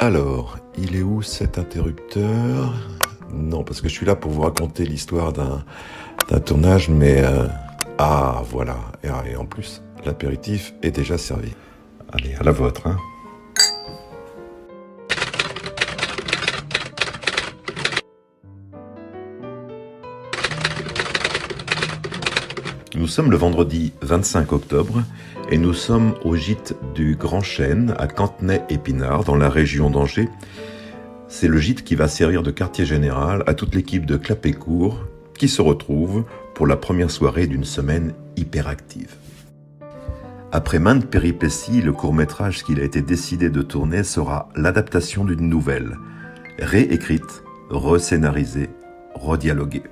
Alors, il est où cet interrupteur? Non, parce que je suis là pour vous raconter l'histoire d'un tournage, mais... Ah, voilà. Et en plus, l'apéritif est déjà servi. Allez, à la vôtre, hein. Nous sommes le vendredi 25 octobre et nous sommes au gîte du Grand Chêne à Cantenay-Épinard dans la région d'Angers. C'est le gîte qui va servir de quartier général à toute l'équipe de Clapeycourt qui se retrouve pour la première soirée d'une semaine hyperactive. Après maintes péripéties, le court-métrage qu'il a été décidé de tourner sera l'adaptation d'une nouvelle, réécrite, rescénarisée, redialoguée.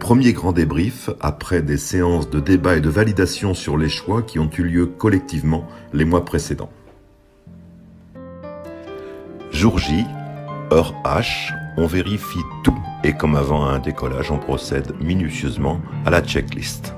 Premier grand débrief après des séances de débat et de validation sur les choix qui ont eu lieu collectivement les mois précédents. Jour J, heure H, on vérifie tout et comme avant un décollage, on procède minutieusement à la checklist.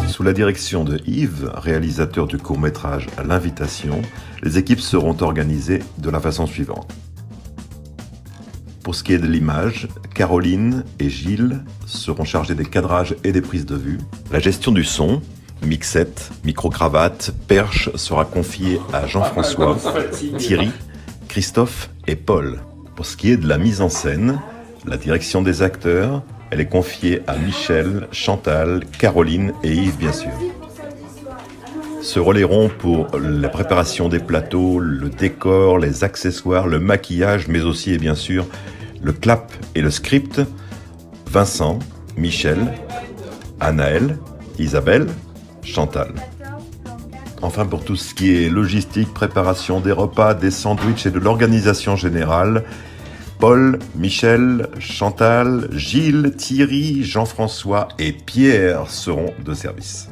Sous la direction de Yves, réalisateur du court-métrage L'Invitation, les équipes seront organisées de la façon suivante. Pour ce qui est de l'image, Caroline et Gilles seront chargés des cadrages et des prises de vue. La gestion du son, mixette, micro-cravate, perche sera confiée à Jean-François, Thierry, Christophe et Paul. Pour ce qui est de la mise en scène, la direction des acteurs, elle est confiée à Michel, Chantal, Caroline et Yves bien sûr. Se relayeront pour la préparation des plateaux, le décor, les accessoires, le maquillage, mais aussi et bien sûr le clap et le script, Vincent, Michel, Anaël, Isabelle, Chantal. Enfin pour tout ce qui est logistique, préparation des repas, des sandwichs et de l'organisation générale, Paul, Michel, Chantal, Gilles, Thierry, Jean-François et Pierre seront de service.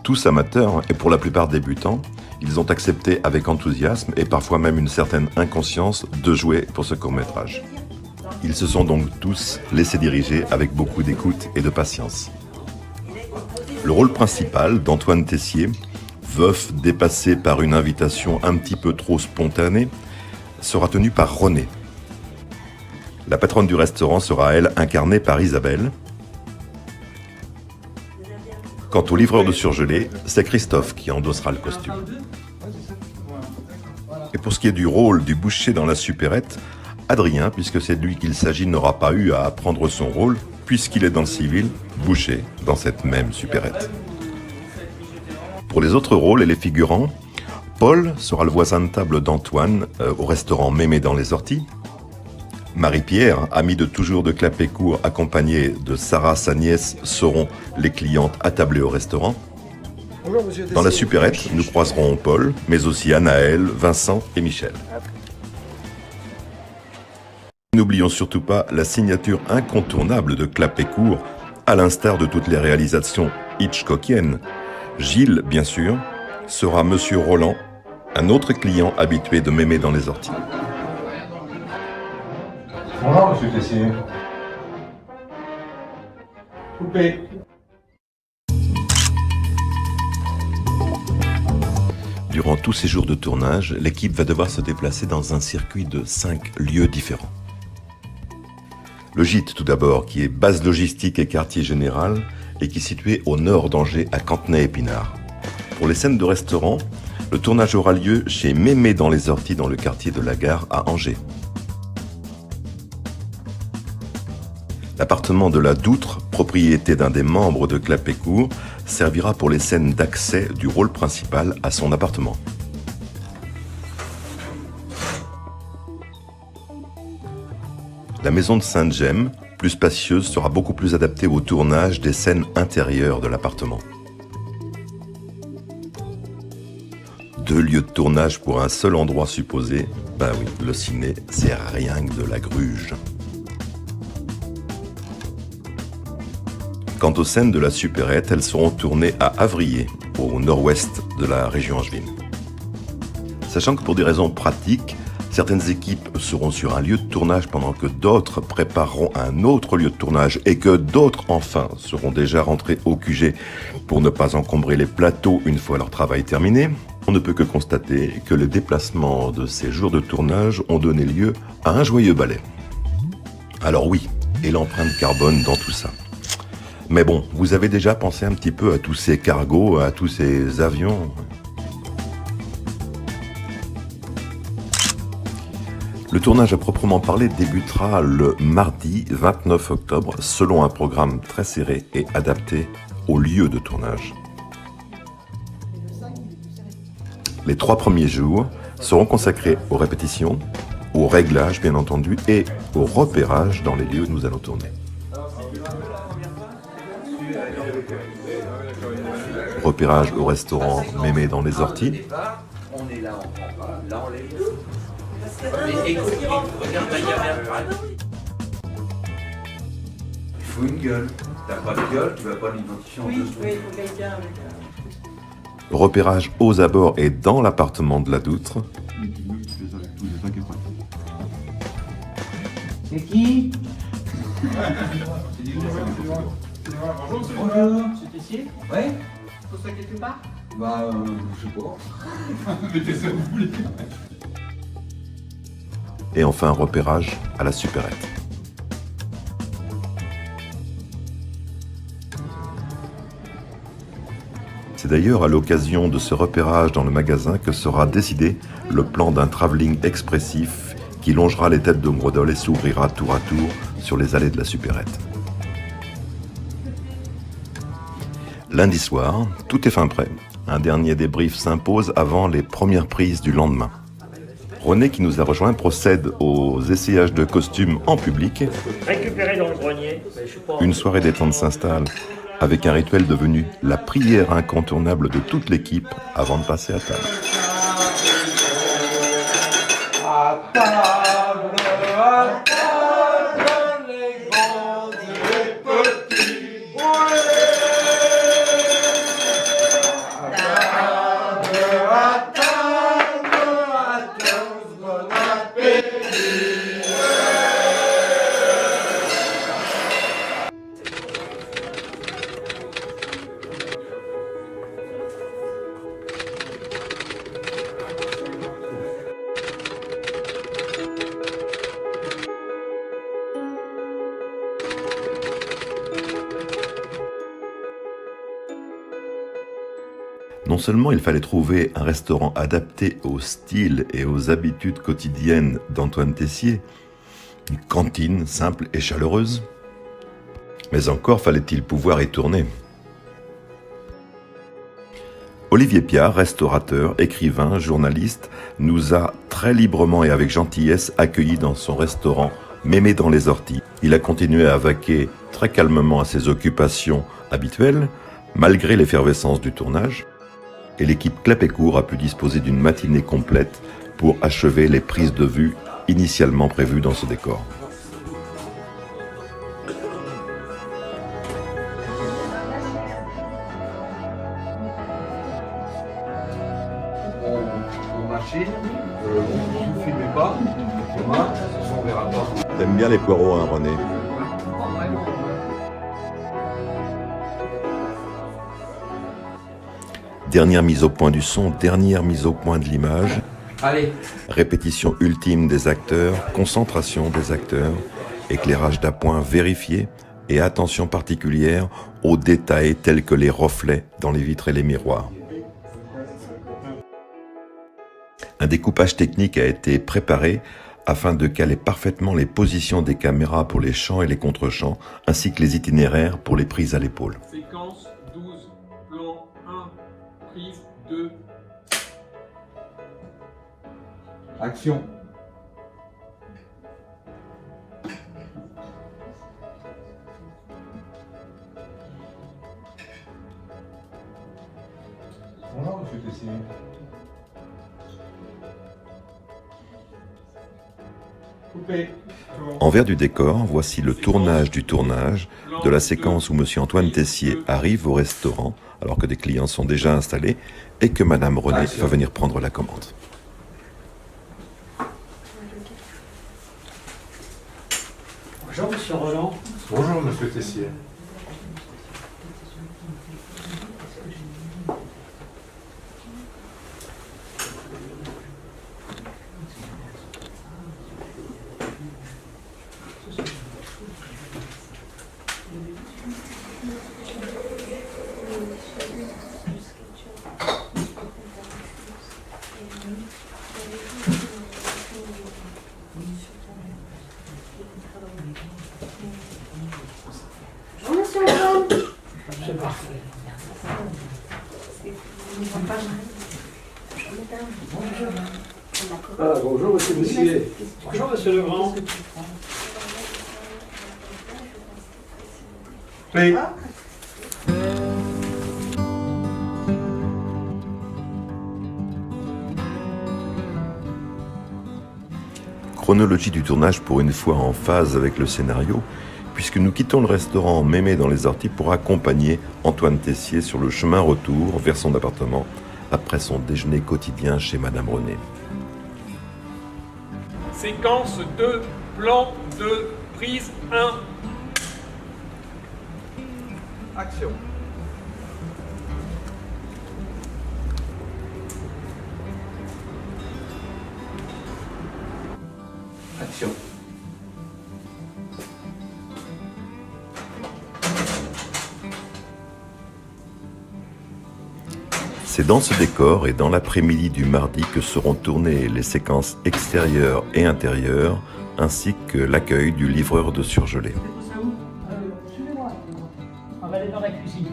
Tous amateurs et pour la plupart débutants, ils ont accepté avec enthousiasme et parfois même une certaine inconscience de jouer pour ce court-métrage. Ils se sont donc tous laissés diriger avec beaucoup d'écoute et de patience. Le rôle principal d'Antoine Tessier, veuf dépassé par une invitation un petit peu trop spontanée, sera tenu par René. La patronne du restaurant sera, elle, incarnée par Isabelle. Quant au livreur de surgelés, c'est Christophe qui endossera le costume. Et pour ce qui est du rôle du boucher dans la supérette, Adrien, puisque c'est de lui qu'il s'agit, n'aura pas eu à apprendre son rôle, puisqu'il est dans le civil, boucher dans cette même supérette. Pour les autres rôles et les figurants, Paul sera le voisin de table d'Antoine au restaurant Mémé dans les Orties. Marie-Pierre, amie de toujours de Clapeycourt, accompagnée de Sarah, sa nièce, seront les clientes attablées au restaurant. Dans la supérette, nous croiserons Paul, mais aussi Anaël, Vincent et Michel. N'oublions surtout pas la signature incontournable de Clapeycourt, à l'instar de toutes les réalisations hitchcockiennes. Gilles, bien sûr, sera Monsieur Roland, un autre client habitué de Mémé dans les Orties. Bonjour, monsieur Tessier. Coupé. Durant tous ces jours de tournage, l'équipe va devoir se déplacer dans un circuit de 5 lieux différents. Le gîte, tout d'abord, qui est base logistique et quartier général, et qui est situé au nord d'Angers, à Cantenay-Épinard. Pour les scènes de restaurant, le tournage aura lieu chez Mémé dans les Orties, dans le quartier de la Gare à Angers. L'appartement de la Doutre, propriété d'un des membres de Clapeycourt, servira pour les scènes d'accès du rôle principal à son appartement. La maison de Sainte-Gemme, plus spacieuse, sera beaucoup plus adaptée au tournage des scènes intérieures de l'appartement. 2 lieux de tournage pour un seul endroit supposé, ben oui, le ciné, c'est rien que de la gruge. Quant aux scènes de la supérette, elles seront tournées à Avrier, au nord-ouest de la région angevine. Sachant que pour des raisons pratiques, certaines équipes seront sur un lieu de tournage pendant que d'autres prépareront un autre lieu de tournage et que d'autres, enfin, seront déjà rentrés au QG pour ne pas encombrer les plateaux une fois leur travail terminé, on ne peut que constater que les déplacements de ces jours de tournage ont donné lieu à un joyeux ballet. Alors oui, et l'empreinte carbone dans tout ça. Mais bon, vous avez déjà pensé un petit peu à tous ces cargos, à tous ces avions ? Le tournage à proprement parler débutera le mardi 29 octobre selon un programme très serré et adapté au lieu de tournage. Les 3 premiers jours seront consacrés aux répétitions, au réglage bien entendu et au repérage dans les lieux où nous allons tourner. Repérage au restaurant Mémé dans les Orties. On est là, on prend pas. Là, on les mais écoute, regarde la caméra. Il faut une gueule. T'as pas de gueule, tu vas pas l'identifier en dessous. Oui, il faut quelqu'un avec Repérage aux abords et dans l'appartement de la Doutre. C'est qui? Bonjour, monsieur Tessier. Ouais? Faut ça quelque part? Bah, je sais pas. Mettez ça où vous voulez. Et enfin un repérage à la supérette. C'est d'ailleurs à l'occasion de ce repérage dans le magasin que sera décidé le plan d'un travelling expressif qui longera les têtes de Grodol et s'ouvrira tour à tour sur les allées de la supérette. Lundi soir, tout est fin prêt. Un dernier débrief s'impose avant les premières prises du lendemain. René, qui nous a rejoint, procède aux essayages de costumes en public. Récupéré dans le grenier. Une soirée détente s'installe avec un rituel devenu la prière incontournable de toute l'équipe avant de passer à table. Les grands et les petits. Non seulement il fallait trouver un restaurant adapté au style et aux habitudes quotidiennes d'Antoine Tessier, une cantine simple et chaleureuse, mais encore fallait-il pouvoir y tourner. Olivier Piard, restaurateur, écrivain, journaliste, nous a très librement et avec gentillesse accueillis dans son restaurant Mémé dans les Orties. Il a continué à vaquer très calmement à ses occupations habituelles, malgré l'effervescence du tournage, et l'équipe Clapécourt a pu disposer d'une matinée complète pour achever les prises de vue initialement prévues dans ce décor. On machine, vous ne filmez pas, demain, on verra pas. T'aimes bien les poireaux, hein, René? Dernière mise au point du son, dernière mise au point de l'image, Allez, répétition ultime des acteurs, concentration des acteurs, éclairage d'appoint vérifié et attention particulière aux détails tels que les reflets dans les vitres et les miroirs. Un découpage technique a été préparé afin de caler parfaitement les positions des caméras pour les chants et les contre-chants, ainsi que les itinéraires pour les prises à l'épaule. Séquence 12, plan 1, prise 2. action. Bonjour, monsieur Tessier. Coupé. Envers du décor, voici le tournage du tournage de la séquence où monsieur Antoine Tessier arrive au restaurant alors que des clients sont déjà installés et que madame René va venir prendre la commande. Monsieur Roland. Bonjour, monsieur Tessier. C'est parfait. Ah, bonjour, monsieur Tessier. Bonjour, monsieur Legrand. Oui. Chronologie du tournage pour une fois en phase avec le scénario, puisque nous quittons le restaurant Mémé dans les Orties pour accompagner Antoine Tessier sur le chemin retour vers son appartement après son déjeuner quotidien chez Madame René. Séquence 2, plan 2, prise 1. Action. Action. C'est dans ce décor et dans l'après-midi du mardi que seront tournées les séquences extérieures et intérieures, ainsi que l'accueil du livreur de surgelé. Ça où Suivez-moi. On va aller dans la cuisine.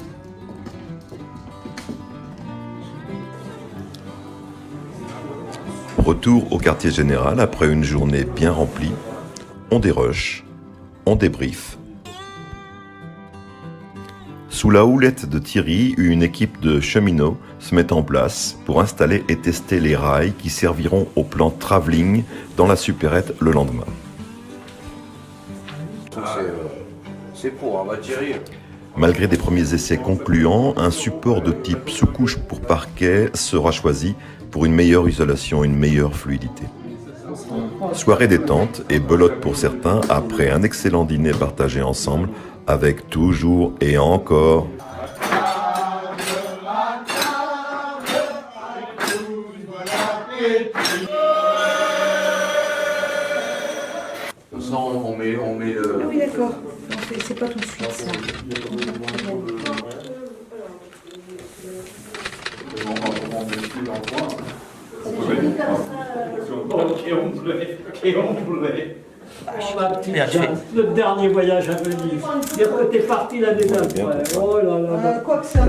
Retour au quartier général après une journée bien remplie. On dérush, on débrief. Sous la houlette de Thierry, une équipe de cheminots se met en place pour installer et tester les rails qui serviront au plan travelling dans la supérette le lendemain. C'est pour, on va Thierry. Malgré des premiers essais concluants, un support de type sous-couche pour parquet sera choisi pour une meilleure isolation, une meilleure fluidité. Soirée détente et belote pour certains après un excellent dîner partagé ensemble avec toujours et encore On met le... Ah oui, d'accord. C'est pas tout de suite, ça. Oh, ma petite Jeanne, notre dernier voyage à Venise. T'es parti l'année d'après. Oh là là. Quoi que ça.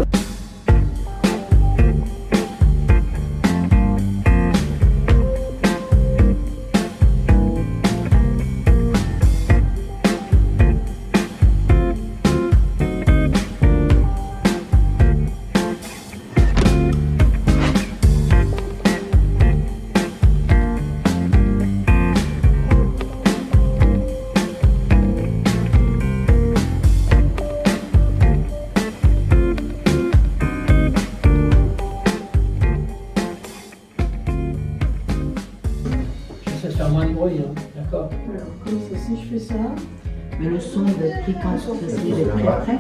Ça se fait moins de bruit, hein. D'accord. Alors, comme ça, si je fais ça, Mais le son doit être pris quand il est très près.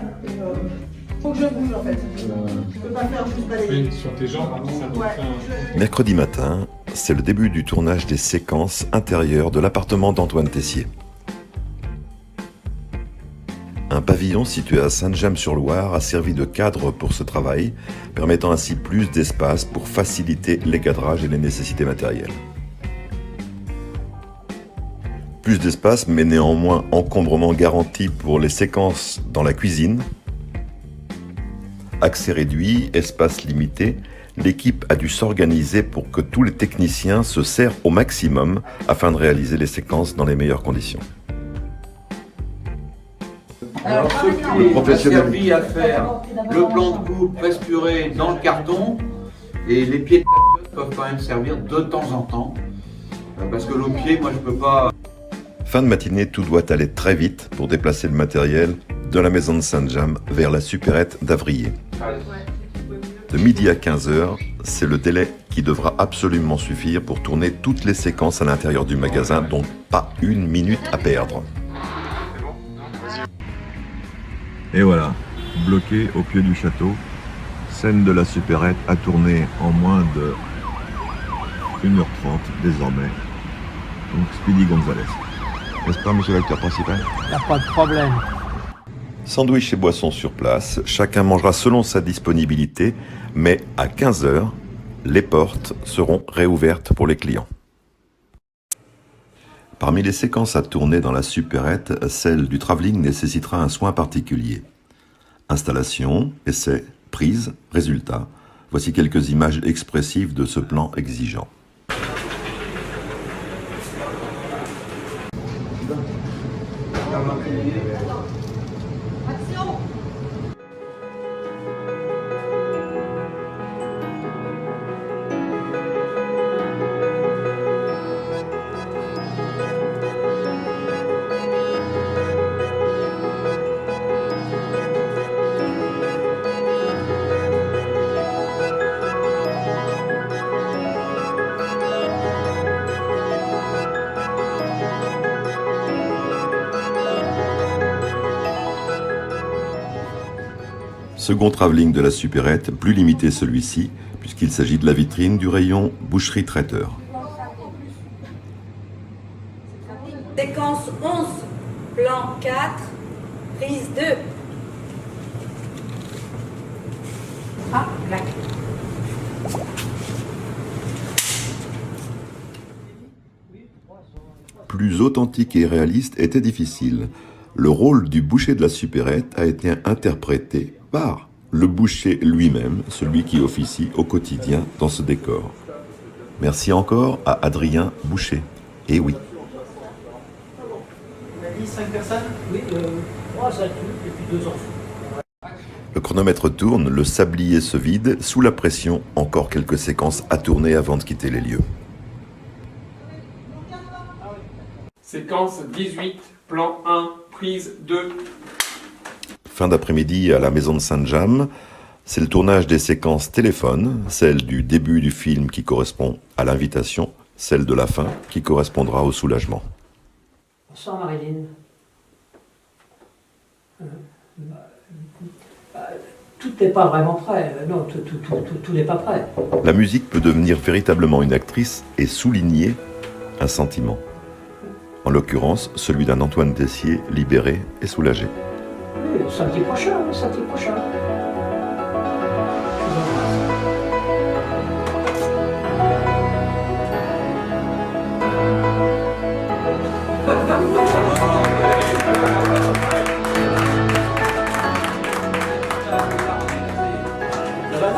faut que je bouge en fait. Je peux pas faire juste balayer. Sur tes jambes, vraiment, ça doit faire un... mercredi matin, c'est le début du tournage des séquences intérieures de l'appartement d'Antoine Tessier. Un pavillon situé à Saint-James-sur-Loire a servi de cadre pour ce travail, permettant ainsi plus d'espace pour faciliter les cadrages et les nécessités matérielles. Plus d'espace, mais néanmoins encombrement garanti pour les séquences dans la cuisine. Accès réduit, espace limité, l'équipe a dû s'organiser pour que tous les techniciens se serrent au maximum afin de réaliser les séquences dans les meilleures conditions. Alors ce qui a servi à faire le plan de coupe presse purée dans le carton, et les pieds de tapiote peuvent quand même servir de temps en temps, parce que le pied, moi je peux pas... Fin de matinée, tout doit aller très vite pour déplacer le matériel de la maison de Saint-James vers la supérette d'Avrier. De midi à 15h, c'est le délai qui devra absolument suffire pour tourner toutes les séquences à l'intérieur du magasin, donc pas une minute à perdre. Et voilà, bloqué au pied du château, scène de la supérette à tourner en moins de 1h30 désormais. Donc Speedy Gonzalez. N'est-ce pas, monsieur l'acteur principal? Il n'y a pas de problème. Sandwich et boissons sur place, chacun mangera selon sa disponibilité, mais à 15h, les portes seront réouvertes pour les clients. Parmi les séquences à tourner dans la supérette, celle du travelling nécessitera un soin particulier. Installation, essai, prise, résultat. Voici quelques images expressives de ce plan exigeant. Second travelling de la supérette, plus limité celui-ci, puisqu'il s'agit de la vitrine du rayon boucherie-traiteur. Séquence 11, plan 4, prise 2. Ah, là. Plus authentique et réaliste était difficile. Le rôle du boucher de la supérette a été interprété par le boucher lui-même, celui qui officie au quotidien dans ce décor. Merci encore à Adrien Boucher. Et oui. On a dit 5 personnes? Oui, 3 adultes et puis 2 enfants. Le chronomètre tourne, le sablier se vide, sous la pression, encore quelques séquences à tourner avant de quitter les lieux. Séquence 18, plan 1, prise 2. Fin d'après-midi à la maison de Saint-James, c'est le tournage des séquences téléphone, celle du début du film qui correspond à l'invitation, celle de la fin qui correspondra au soulagement. Bonsoir Marilyn. Tout n'est pas vraiment prêt. Non, tout n'est pas prêt. La musique peut devenir véritablement une actrice et souligner un sentiment. En l'occurrence, celui d'un Antoine Tessier libéré et soulagé. Oui, samedi prochain, samedi prochain.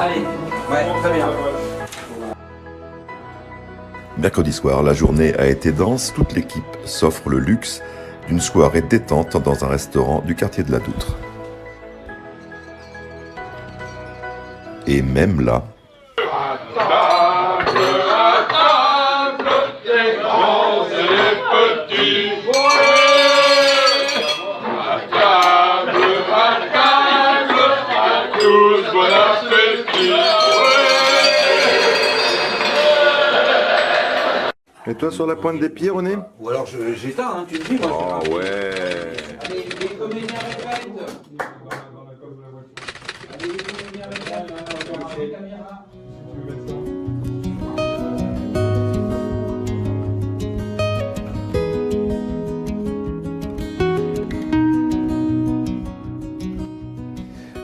Allez, ouais, très bien. Mercredi soir, la journée a été dense. Toute l'équipe s'offre le luxe d'une soirée détente dans un restaurant du quartier de la Doutre. Et même là, et toi sur la pointe des pieds, René? Ou alors j'éteins, hein, tu me dis, moi. Oh ouais. Allez, les comédiens répètent. Allez, les comédiens répètent. Les caméras.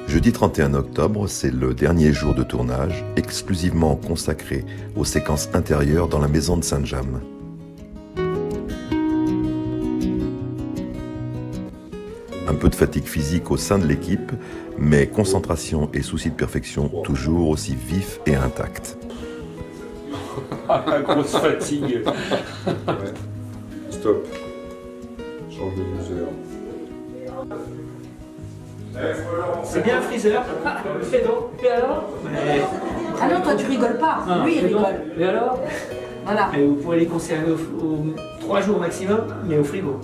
Jeudi 31 octobre, c'est le dernier jour de tournage, exclusivement consacré aux séquences intérieures dans la maison de Saint-James. Un peu de fatigue physique au sein de l'équipe, mais concentration et souci de perfection toujours aussi vifs et intacts. La grosse fatigue. Stop. Change de museur. C'est bien un freezer. Fais donc. Et alors? Ah non, toi tu rigoles pas. Lui il rigole. Et alors? Voilà. Et vous pouvez les conserver au 3 jours maximum, mais au frigo.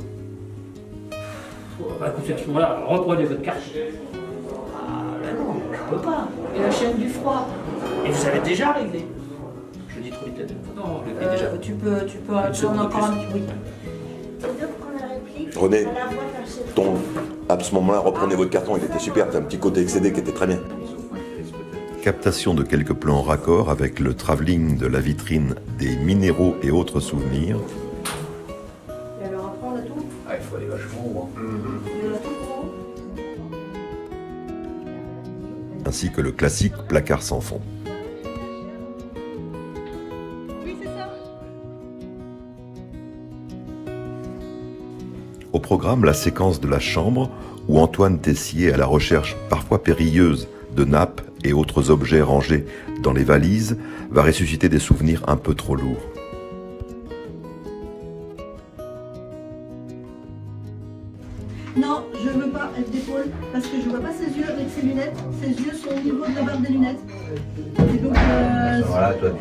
Bah, écoutez, à ce moment-là, reprenez votre carte. Ah là non, je peux pas. Et la chaîne du froid. Et vous avez déjà réglé. Je dis trop vite la dernière fois. Non, je l'ai déjà. Tu peux attendre encore un petit. Oui. René, ton À ce moment-là, reprenez votre carton, il était super, t'as un petit côté excédé qui était très bien. Captation de quelques plans raccords avec le travelling de la vitrine des minéraux et autres souvenirs. Et alors après, on a tout. Ah, il faut aller vachement haut. Hein. On a tout pour vous. Ainsi que le classique placard sans fond. Oui, c'est ça. Au programme, la séquence de la chambre où Antoine Tessier, à la recherche parfois périlleuse de nappes et autres objets rangés dans les valises, va ressusciter des souvenirs un peu trop lourds. Non, je veux pas être d'épaule parce que je vois pas ses yeux avec ses lunettes. Ses yeux sont au niveau de la barre des lunettes. Et donc, Voilà, toi, tu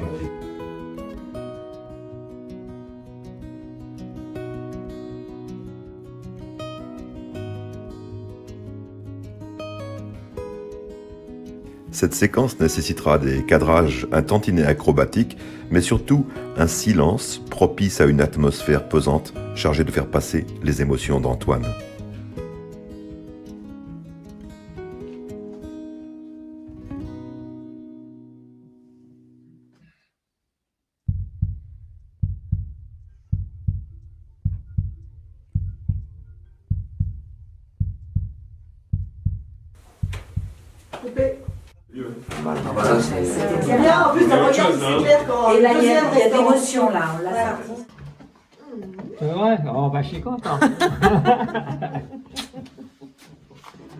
Cette séquence nécessitera des cadrages un tantinet acrobatiques, mais surtout un silence propice à une atmosphère pesante chargée de faire passer les émotions d'Antoine. coupé. Voilà, c'est... C'est bien, en plus, regarde, c'est clair quand Et là, il y a deuxième de l'émotion, là. On l'a sorti. C'est vrai? Oh, bah, je suis content.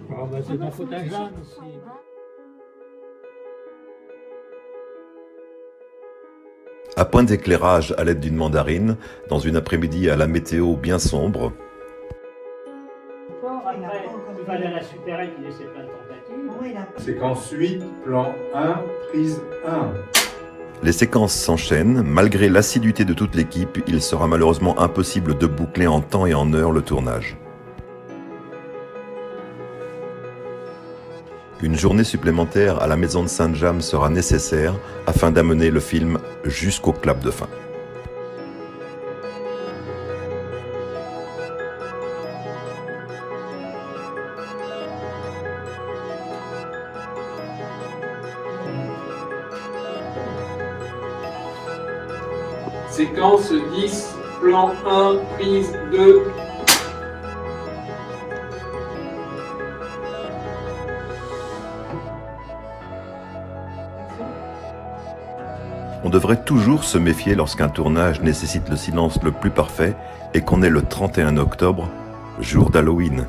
Oh, bah, c'est ta faute à Jeanne aussi. À point d'éclairage à l'aide d'une mandarine, dans une après-midi à la météo bien sombre. Après, il va aller à la supérette, il essaie plein de tentatives. Séquence 8, plan 1, prise 1. Les séquences s'enchaînent. Malgré l'assiduité de toute l'équipe, il sera malheureusement impossible de boucler en temps et en heure le tournage. Une journée supplémentaire à la maison de Saint-James sera nécessaire afin d'amener le film jusqu'au clap de fin. Séquence 10, plan 1, prise 2. On devrait toujours se méfier lorsqu'un tournage nécessite le silence le plus parfait et qu'on est le 31 octobre, jour d'Halloween.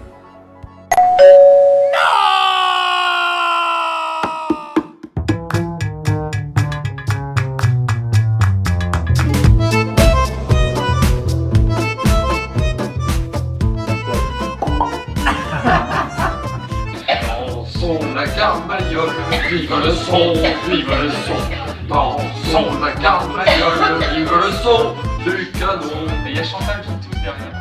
Dansons la carmagnole, vive le son, vive le son. Dansons la carmagnole, vive le son du canon. Et il y a Chantal qui tousse derrière.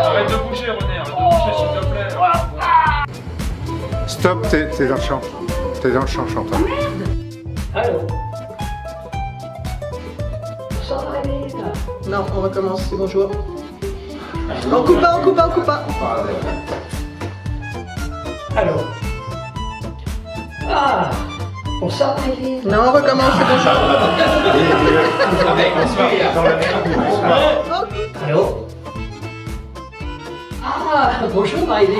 Arrête de bouger, René, arrête de bouger, s'il te plaît. Stop, t'es dans le champ. T'es dans le champ, Chantal. Allô? Non, on recommence, c'est bonjour. On coupe pas, on coupe pas, on coupe pas. Allô? Ah! On sort les Non, on recommence, c'est bonjour. Allô? Ah! Bonjour, Maïdine!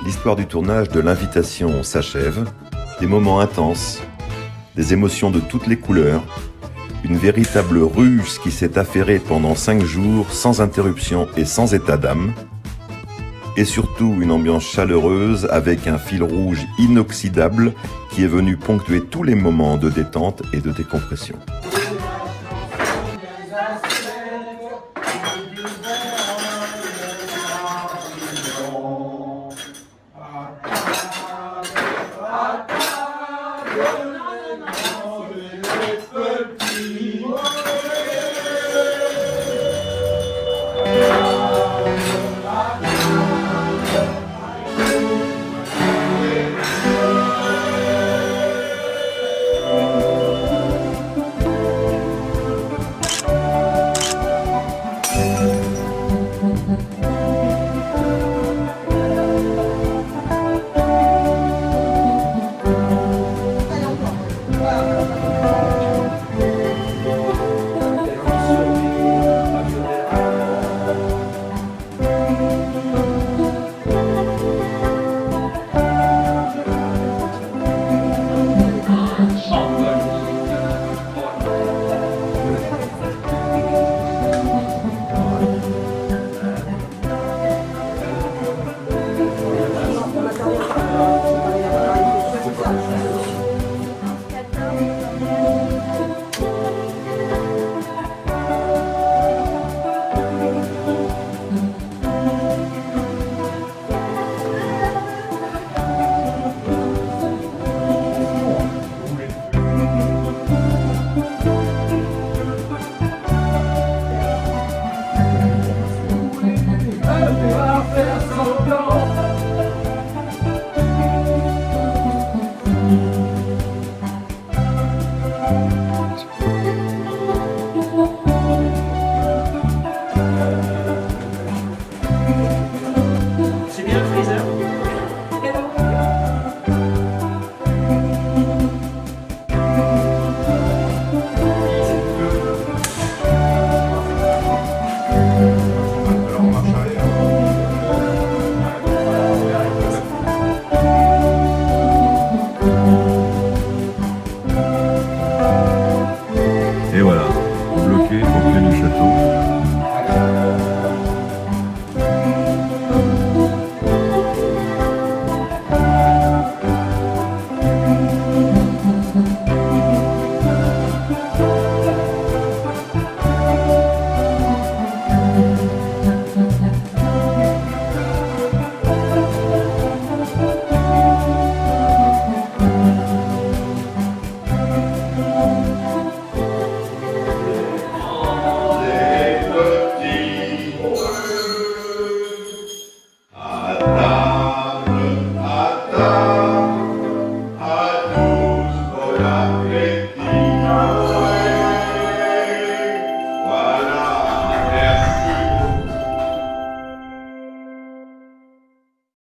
L'histoire du tournage de l'invitation s'achève. Des moments intenses, des émotions de toutes les couleurs, une véritable ruse qui s'est affairée pendant 5 jours sans interruption et sans état d'âme, et surtout une ambiance chaleureuse avec un fil rouge inoxydable qui est venu ponctuer tous les moments de détente et de décompression.